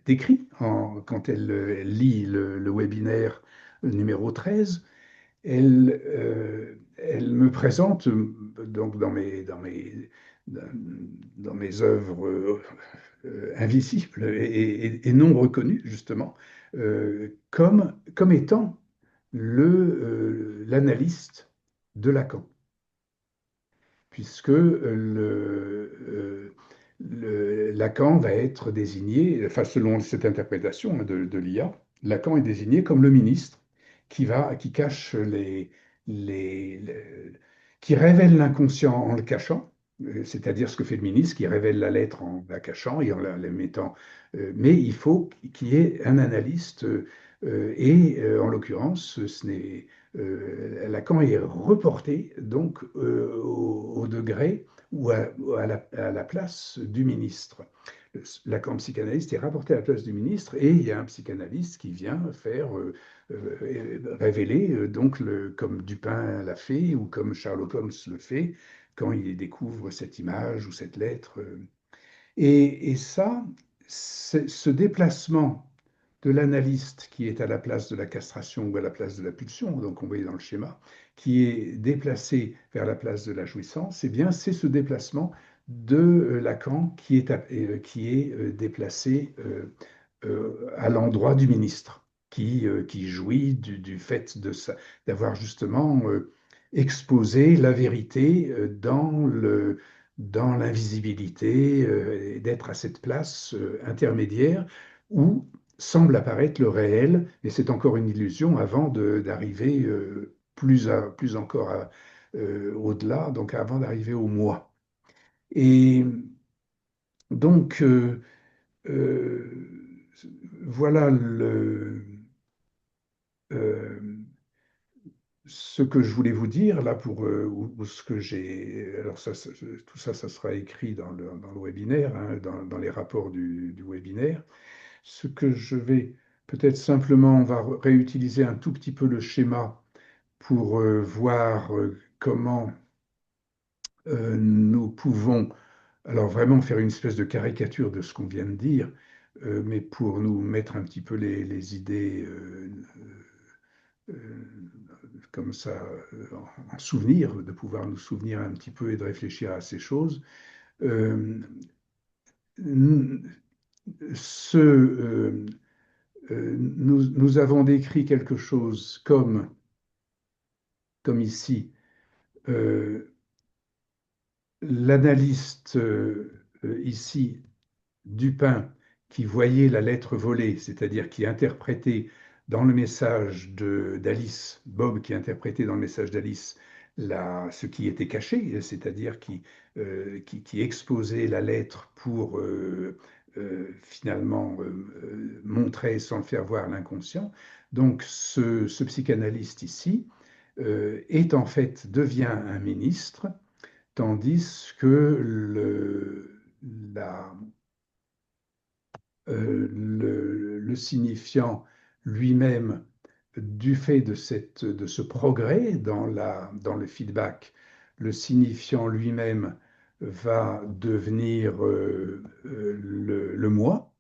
décrit quand elle lit le webinaire numéro 13, elle me présente, donc dans mes œuvres invisibles et non reconnues, justement, comme étant l'analyste de Lacan. puisque Lacan va être désigné, enfin selon cette interprétation hein, de l'IA, Lacan est désigné comme le ministre qui cache qui révèle l'inconscient en le cachant, c'est-à-dire ce que fait le ministre, qui révèle la lettre en la cachant et en la mettant. Mais il faut qu'il y ait un analyste, en l'occurrence, Lacan est reporté donc au degré ou à la place du ministre. Lacan psychanalyste est rapporté à la place du ministre et il y a un psychanalyste qui vient faire révéler, donc comme Dupin l'a fait ou comme Sherlock Holmes le fait quand il découvre cette image ou cette lettre. Et ça, ce déplacement de l'analyste qui est à la place de la castration ou à la place de la pulsion, donc on voit dans le schéma, qui est déplacé vers la place de la jouissance, eh bien c'est ce déplacement de Lacan qui est déplacé à l'endroit du ministre, qui jouit du fait d'avoir justement exposé la vérité dans l'invisibilité, et d'être à cette place intermédiaire où semble apparaître le réel, mais c'est encore une illusion avant d'arriver plus encore au-delà, donc avant d'arriver au moi. Et donc, euh, voilà euh, ce que je voulais vous dire là ou ce que j'ai. Alors tout ça, ça sera écrit dans le webinaire, hein, dans les rapports du webinaire. Ce que je vais peut-être simplement, on va réutiliser un tout petit peu le schéma pour voir comment nous pouvons, alors vraiment faire une espèce de caricature de ce qu'on vient de dire, mais pour nous mettre un petit peu les idées euh, comme ça en souvenir, de pouvoir nous souvenir un petit peu et de réfléchir à ces choses. Euh, nous avons décrit quelque chose comme ici, euh, l'analyste ici, Dupin, qui voyait la lettre volée, c'est-à-dire qui interprétait dans le message d'Alice, Bob qui interprétait dans le message d'Alice ce qui était caché, c'est-à-dire qui exposait la lettre pour finalement montrer sans le faire voir l'inconscient. Donc ce psychanalyste ici est en fait, devient un ministre, tandis que la, le signifiant lui-même, du fait de ce progrès dans le feedback, le signifiant lui-même va devenir le moi,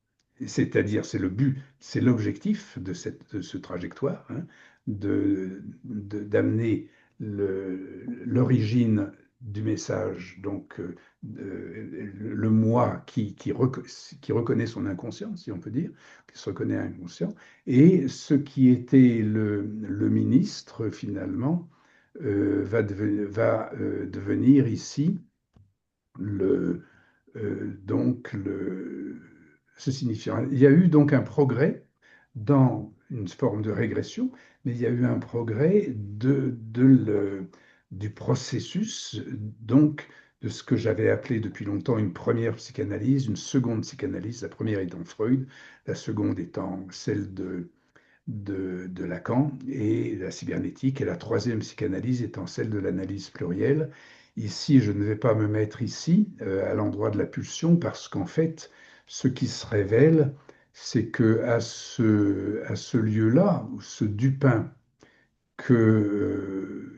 c'est-à-dire c'est le but, c'est l'objectif de ce trajectoire, hein, d'amener l'origine du message, donc le moi qui reconnaît son inconscient, si on peut dire, qui se reconnaît inconscient, et ce qui était le ministre, finalement, va devenir ici le, ce signifiant. Il y a eu donc un progrès dans une forme de régression, mais il y a eu un progrès du processus, donc de ce que j'avais appelé depuis longtemps une première psychanalyse, une seconde psychanalyse, la première étant Freud, la seconde étant celle de Lacan et la cybernétique, et la troisième psychanalyse étant celle de l'analyse plurielle. Ici, je ne vais pas me mettre ici, à l'endroit de la pulsion, parce qu'en fait, ce qui se révèle, c'est que à ce lieu-là, ce Dupin que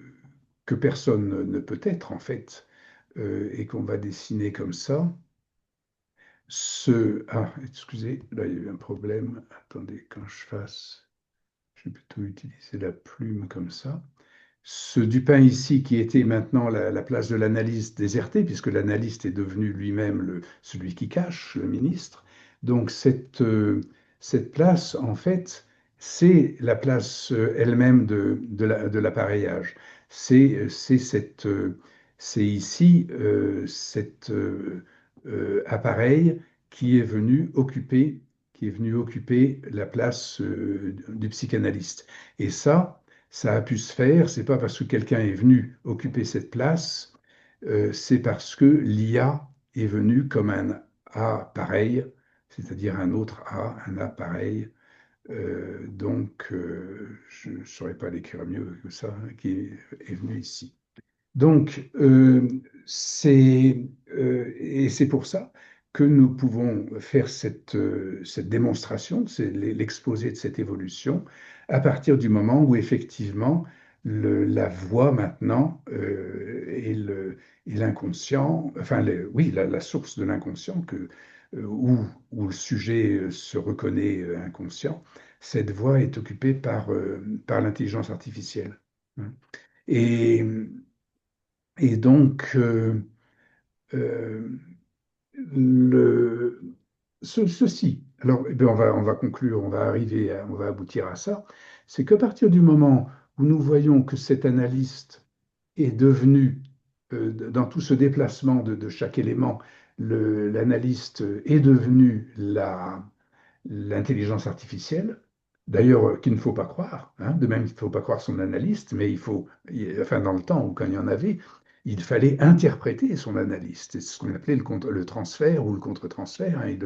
personne ne peut être, en fait, et qu'on va dessiner comme ça, excusez, là, il y a eu un problème. Attendez, quand je fasse... Je vais plutôt utiliser la plume comme ça. Ce Dupin ici, qui était maintenant la place de l'analyste désertée, puisque l'analyste est devenu lui-même celui qui cache, le ministre. Donc cette place, en fait, c'est la place elle-même de l'appareillage. C'est c'est ici cet appareil qui est venu occuper, qui est venu occuper la place du psychanalyste. Et ça a pu se faire, c'est pas parce que quelqu'un est venu occuper cette place, c'est parce que l'IA est venue comme un A pareil, c'est-à-dire un autre A, un A pareil. Je ne saurais pas l'écrire mieux que ça, hein, est venu ici. Donc, et c'est pour ça que nous pouvons faire cette démonstration, c'est l'exposé de cette évolution, à partir du moment où effectivement la voix maintenant et l'inconscient, enfin oui, la source de l'inconscient où le sujet se reconnaît inconscient, cette voix est occupée par l'intelligence artificielle, hein. Et, et donc, euh, le, ceci, alors eh bien, on va conclure, on va aboutir à ça, c'est qu'à partir du moment où nous voyons que cet analyste est devenu, dans tout ce déplacement de chaque élément, l'analyste est devenu l'intelligence artificielle, d'ailleurs, qu'il ne faut pas croire, hein. De même, il ne faut pas croire son analyste, mais enfin, dans le temps où quand il y en avait, il fallait interpréter son analyste. C'est ce qu'on appelait le transfert ou le contre-transfert, hein.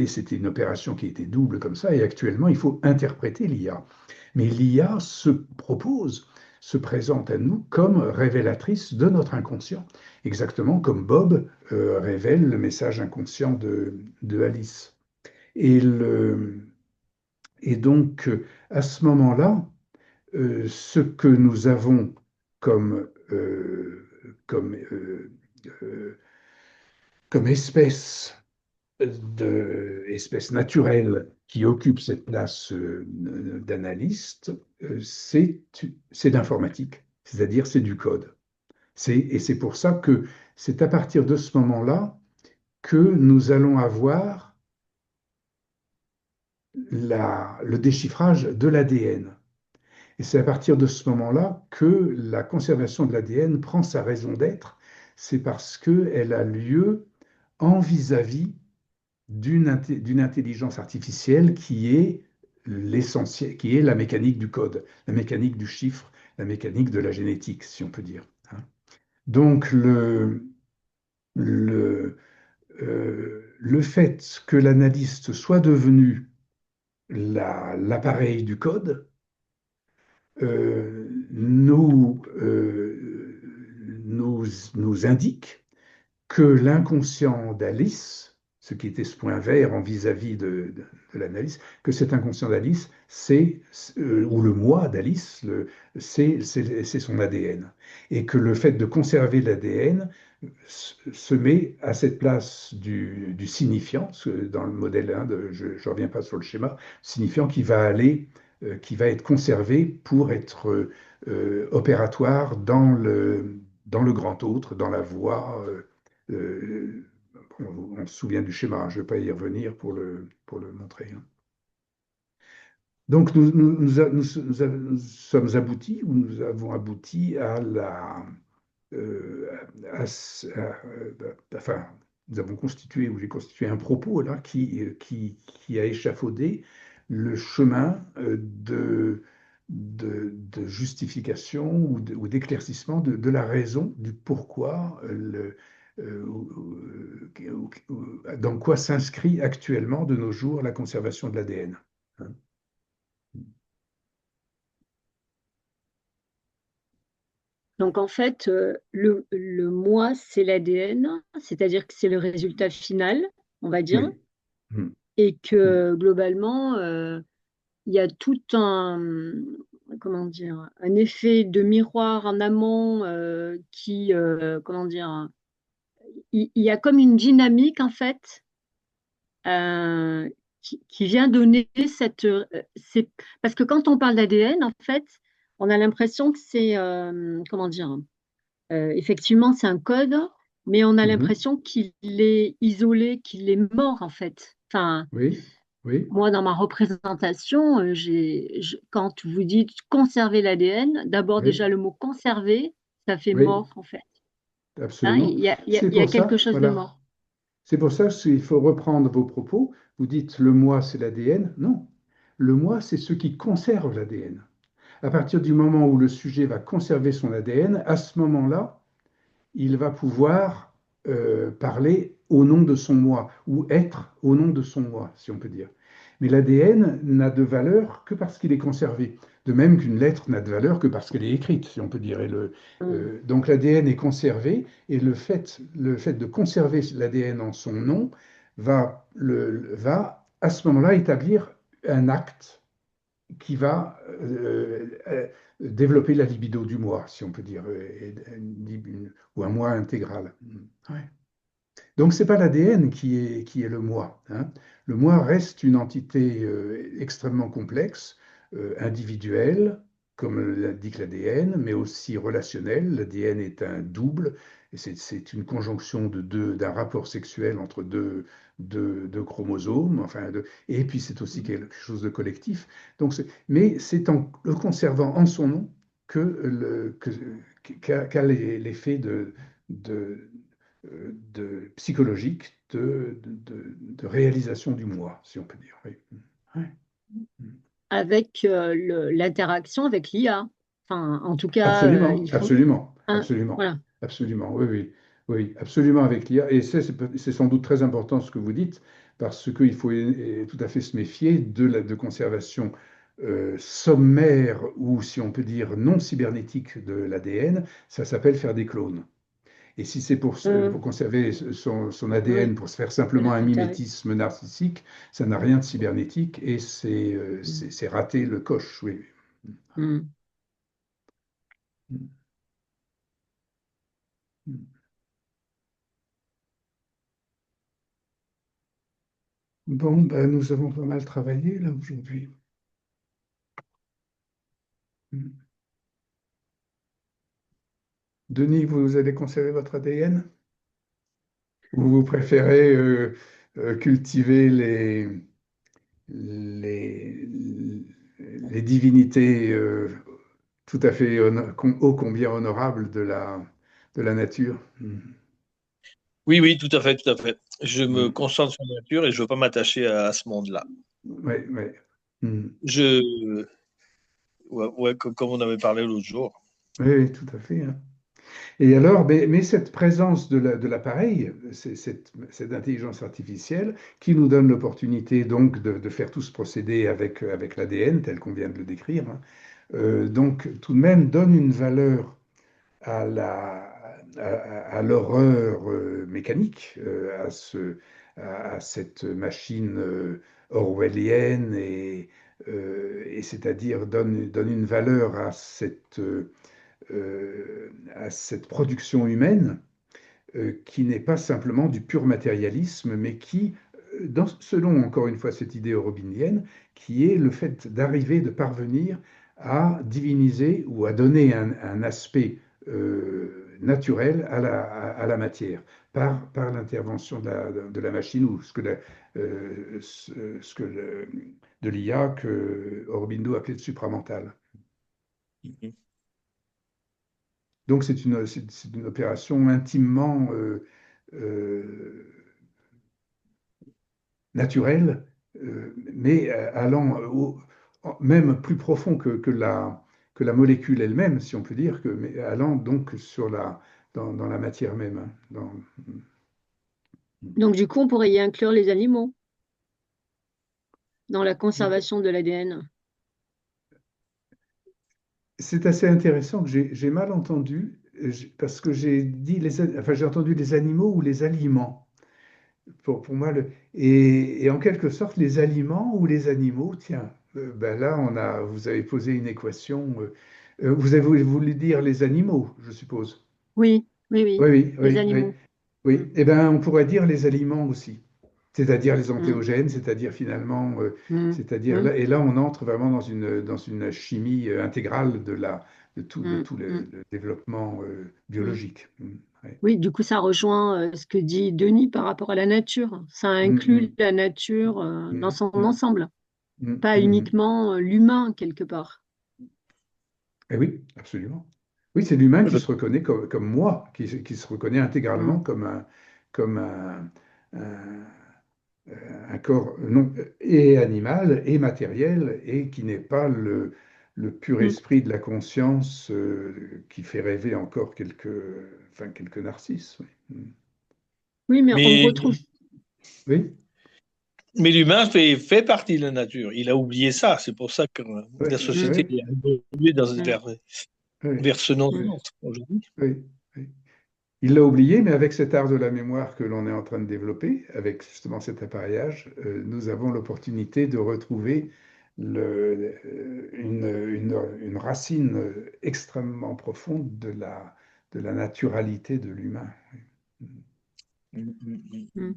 C'était une opération qui était double comme ça, et actuellement, il faut interpréter l'IA. Mais l'IA se présente à nous comme révélatrice de notre inconscient, exactement comme Bob révèle le message inconscient de Alice. Et, le, et donc, à ce moment-là, ce que nous avons comme, comme, euh, comme espèce naturelle qui occupe cette place d'analyste, c'est l'informatique, c'est-à-dire c'est du code. Et c'est pour ça que c'est à partir de ce moment-là que nous allons avoir le déchiffrage de l'ADN. Et c'est à partir de ce moment-là que la conservation de l'ADN prend sa raison d'être. C'est parce qu'elle a lieu en vis-à-vis d'une intelligence artificielle qui est l'essentiel, qui est la mécanique du code, la mécanique du chiffre, la mécanique de la génétique, si on peut dire, hein. Donc, le, le fait que l'analyste soit devenu l'appareil du code nous indique que l'inconscient d'Alice, ce qui était ce point vert en vis-à-vis de l'analyse, que cet inconscient d'Alice, ou le moi d'Alice, c'est son ADN. Et que le fait de conserver l'ADN se met à cette place du signifiant, dans le modèle 1, je ne reviens pas sur le schéma, signifiant qui va être conservé pour être opératoire dans le grand autre, dans la voix. Euh, on se souvient du schéma, hein, je ne vais pas y revenir pour le montrer, hein. Donc nous sommes aboutis, ou nous avons abouti euh, enfin, nous avons constitué, ou j'ai constitué un propos là qui a échafaudé le chemin de justification ou d'éclaircissement de la raison du pourquoi, dans quoi s'inscrit actuellement de nos jours la conservation de l'ADN. Donc en fait, le moi, c'est l'ADN, c'est-à-dire que c'est le résultat final, on va dire, Oui. Mm. et Mm. que globalement, il y a tout comment dire, un effet de miroir en amont qui, comment dire, il y a comme une dynamique en fait euh, qui vient donner parce que quand on parle d'ADN, en fait, on a l'impression que c'est, comment dire, effectivement, c'est un code, mais on a Mhm. l'impression qu'il est isolé, qu'il est mort, en fait. Enfin, Oui, oui, moi, dans ma représentation, quand vous dites conserver l'ADN, d'abord déjà oui, le mot conserver, ça fait oui, mort, en fait. Hein, absolument. C'est il y a pour quelque ça, chose de voilà. mort. C'est pour ça qu'il faut reprendre vos propos. Vous dites le moi, c'est l'ADN. Non, le moi, c'est ce qui conserve l'ADN. À partir du moment où le sujet va conserver son ADN, à ce moment-là, il va pouvoir parler au nom de son moi, ou être au nom de son moi, si on peut dire. Mais l'ADN n'a de valeur que parce qu'il est conservé. De même qu'une lettre n'a de valeur que parce qu'elle est écrite, si on peut dire. Mm. Donc l'ADN est conservé, et le fait de conserver l'ADN en son nom va à ce moment-là établir un acte qui va développer la libido du moi, si on peut dire, ou un moi intégral. Ouais. Donc, ce n'est pas l'ADN qui est le moi, hein. Le moi reste une entité extrêmement complexe, individuelle, comme l'indique l'ADN, mais aussi relationnelle. L'ADN est un double, et c'est une conjonction d'un rapport sexuel entre deux chromosomes, enfin, et puis c'est aussi quelque chose de collectif. Mais c'est en le conservant en son nom qu'a l'effet de, psychologique de réalisation du moi, si on peut dire. Oui. Ouais. Avec l'interaction avec l'IA. Enfin, en tout cas, Absolument, il faut absolument, un, absolument, voilà. absolument, oui, oui, oui, absolument avec l'IA. Et c'est sans doute très important ce que vous dites, parce qu'il faut tout à fait se méfier de conservation sommaire ou, si on peut dire, non cybernétique de l'ADN. Ça s'appelle faire des clones. Et si c'est pour Hum, conserver son oui, ADN, pour se faire quel simplement un intérêt. mimétisme narcissique, ça n'a rien de cybernétique et Hum, c'est rater le coche, oui. hum. Bon, ben, nous avons pas mal travaillé là aujourd'hui. Denis, vous allez conserver votre ADN ou vous préférez cultiver les, les divinités tout à fait ô combien honorables de la nature? Oui, oui, tout à fait, tout à fait. Je me Mm. concentre sur la nature et je ne veux pas m'attacher à ce monde-là. Oui, oui. Mm. Je, ouais, ouais, comme on avait parlé l'autre jour. Oui, oui, tout à fait, hein. Et alors, mais cette présence de l'appareil, cette intelligence artificielle, qui nous donne l'opportunité donc de faire tout ce procédé avec l'ADN, tel qu'on vient de le décrire, hein, donc tout de même donne une valeur à l'horreur mécanique, à cette machine orwellienne, et c'est-à-dire donne une valeur à cette production humaine qui n'est pas simplement du pur matérialisme, mais qui, selon encore une fois cette idée eurobinienne, qui est le fait d'arriver, de parvenir à diviniser ou à donner un aspect naturel à la matière par l'intervention de la machine ou de l'IA que Aurobindo appelait le supramental. Mhm. Donc c'est une opération intimement naturelle, mais allant même plus profond que la molécule elle-même, si on peut dire, mais allant donc dans la matière même, hein, Donc, du coup, on pourrait y inclure les animaux dans la conservation de l'ADN. C'est assez intéressant que j'ai mal entendu, parce que enfin, j'ai entendu les animaux ou les aliments. Pour moi, et en quelque sorte, les aliments ou les animaux, tiens, ben là, vous avez posé une équation. Vous avez voulu dire les animaux, je suppose. Oui, oui, oui, Oui, oui, les oui, oui. animaux. Mm, Oui, eh bien, on pourrait dire les aliments aussi, c'est-à-dire les mm, entéogènes, c'est-à-dire finalement, mm, c'est-à-dire mm, là, et là, on entre vraiment dans une chimie intégrale de tout mm, le développement mm. biologique. Ouais. Oui, du coup, ça rejoint ce que dit Denis par rapport à la nature. Ça inclut Mm, la nature dans mm, son mm, ensemble, mm, pas mm, mm. uniquement l'humain quelque part. Eh oui, absolument. Oui, c'est l'humain Ouais, qui se reconnaît comme moi, qui se reconnaît intégralement Mm. comme un corps non, et animal et matériel, et qui n'est pas le pur Mm. esprit de la conscience qui fait rêver encore quelques narcisses. Oui. Oui, mais on Mais, retrouve. Oui, mais l'humain fait partie de la nature. Il a oublié ça. C'est pour ça que oui, la oui, société a évolué Mm. vers ce Mm. non-sens aujourd'hui. oui, oui. Il l'a oublié, mais avec cet art de la mémoire que l'on est en train de développer, avec justement cet appareillage, nous avons l'opportunité de retrouver une racine extrêmement profonde de la naturalité de l'humain. Mm.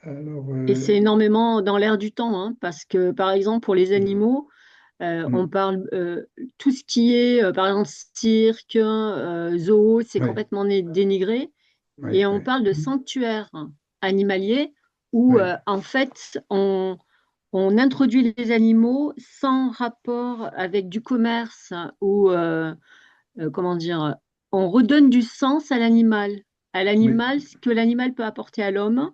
Alors, Et c'est énormément dans l'air du temps, hein, parce que, par exemple, pour les animaux, on parle tout ce qui est, par exemple, cirque, zoo, c'est oui, complètement dénigré. oui, Et on oui, parle de sanctuaires animaliers où, oui, en fait, on introduit les animaux sans rapport avec du commerce ou, comment dire, on redonne du sens à oui. l'animal, ce que l'animal peut apporter à l'homme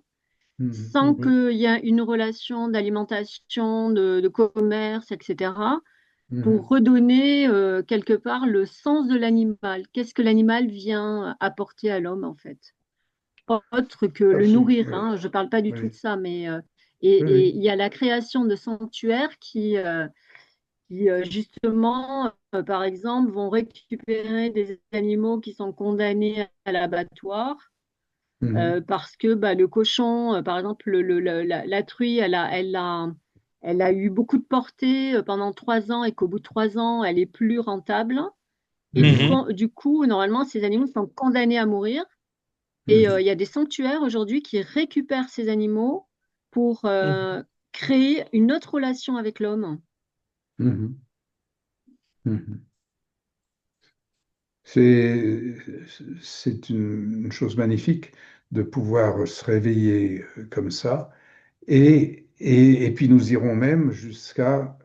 Mhm, sans qu'il y ait une relation d'alimentation, de commerce, etc., pour mhm, redonner quelque part le sens de l'animal. Qu'est-ce que l'animal vient apporter à l'homme, en fait? Autre que le absolument, nourrir, oui, hein, je ne parle pas du tout de oui, ça, mais oui, et oui. il y a la création de sanctuaires qui justement, par exemple, vont récupérer des animaux qui sont condamnés à l'abattoir Mhm, parce que bah, le cochon, par exemple, la truie, elle a eu beaucoup de portée pendant 3 ans et qu'au bout de 3 ans, elle est plus rentable. Et mhm, du coup, normalement, ces animaux sont condamnés à mourir. Et mhm, il y a des sanctuaires aujourd'hui qui récupèrent ces animaux pour créer une autre relation avec l'homme. mhm, mhm. C'est, c'est une chose magnifique de pouvoir se réveiller comme ça. Et puis nous irons même jusqu'à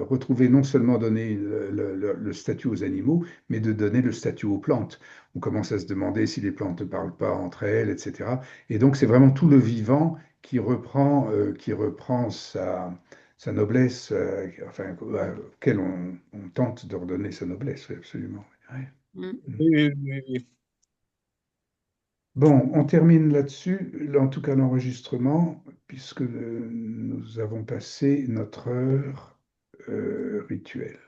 retrouver, non seulement donner le statut aux animaux, mais de donner le statut aux plantes. On commence à se demander si les plantes ne parlent pas entre elles, etc. Et donc c'est vraiment tout le vivant qui reprend sa noblesse, enfin, auquel on tente de redonner sa noblesse, oui, absolument. Ouais. Mm. Mm. Oui, oui, oui. Bon, on termine là-dessus, en tout cas l'enregistrement, puisque nous avons passé notre heure rituelle.